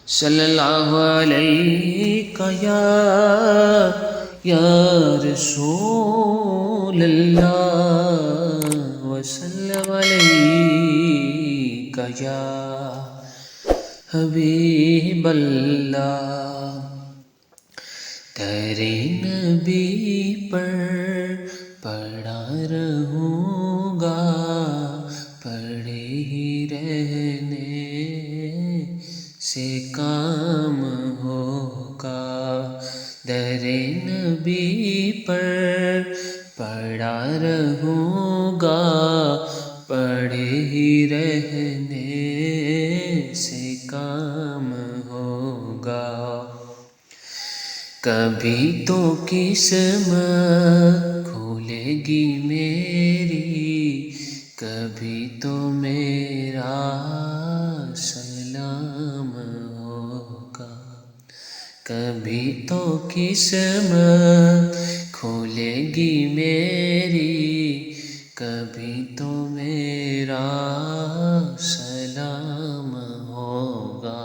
صلی اللہ علیہ یا رسول اللہ وسلم علیہ یا حبیب اللہ۔ تیرے نبی پر پڑا رہوں گا، پڑے ہی رہنے سے کام ہوگا۔ در نبی پر پڑا رہوں گا، پڑے ہی رہنے سے کام ہوگا۔ کبھی تو قسمت کھولے گی میری، کبھی تو میرا سلام ہوگا۔ کبھی تو قسمت کھولے گی میری، کبھی تو میرا سلام ہوگا۔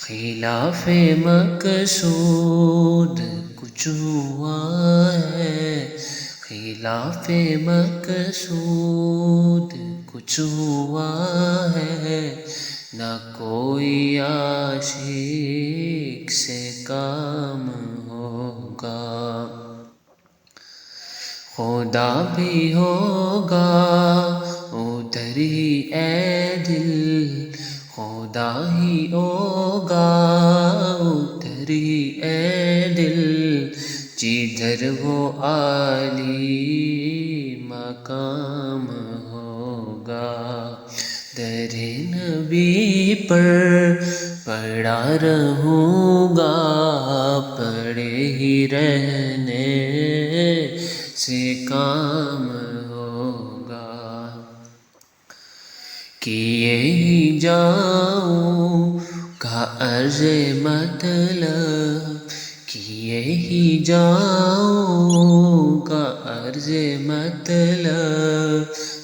خلاف مقصود کچھ ہوا ہے، خلاف مقصود کچھ ہوا ہے، نہ کوئی عاشق سے کام ہوگا۔ خدا بھی ہوگا ادھر ہی اے دل، خدا ہی ہوگا ادھر ہی اے دل، جدھر وہ عالی مقام ہوگا۔ در نبی پر پڑا رہوں گا، پڑے ہی رہنے سے کام ہوگا۔ کیے ہی جاؤں گا عرض مطلب، کیے ہی جاؤں گا عرض مطلب،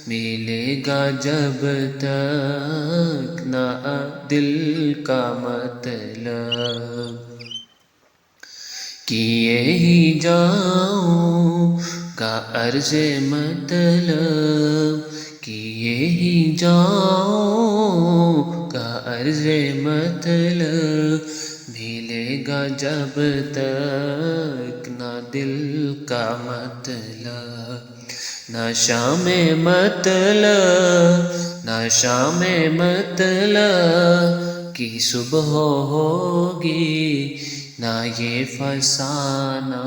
ملے گا جب تک نہ دل کا مطلب۔ کیے ہی جاؤں گا عرض مطلب، کیے ہی جاؤں گا عرض مطلب، ملے گا جب تک نہ دل کا مطلب۔ نہ شام مطلب، نہ شام مطلب کی صبح ہوگی، نہ یہ فسانہ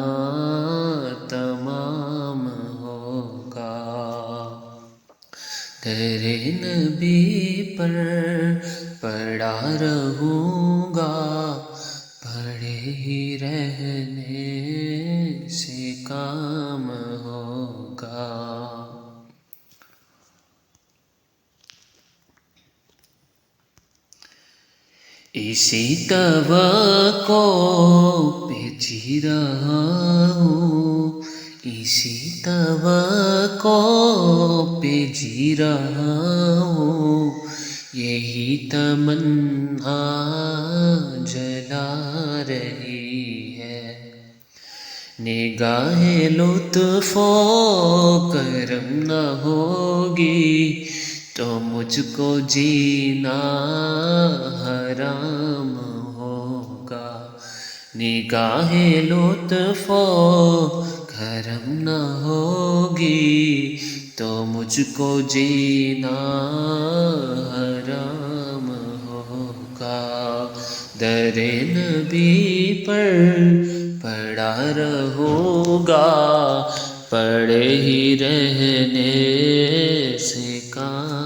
تمام ہوگا۔ در نبی پر پڑا رہوں گا، پڑے ہی رہنے سے کام ہوگا۔ اسی توقع پہ جی رہا ہوں، اسی توقع پہ جی رہا ہوں، یہی تمنا جلا رہی ہے۔ نگاہ لطف و کرم نہ ہوگی تو مجھ کو جینا حرام ہوگا۔ نگاہ لطف و کرم نہ ہوگی تو مجھ کو جینا حرام ہوگا۔ در نبی پر پڑا رہوں گا، پڑے ہی رہنے سے کام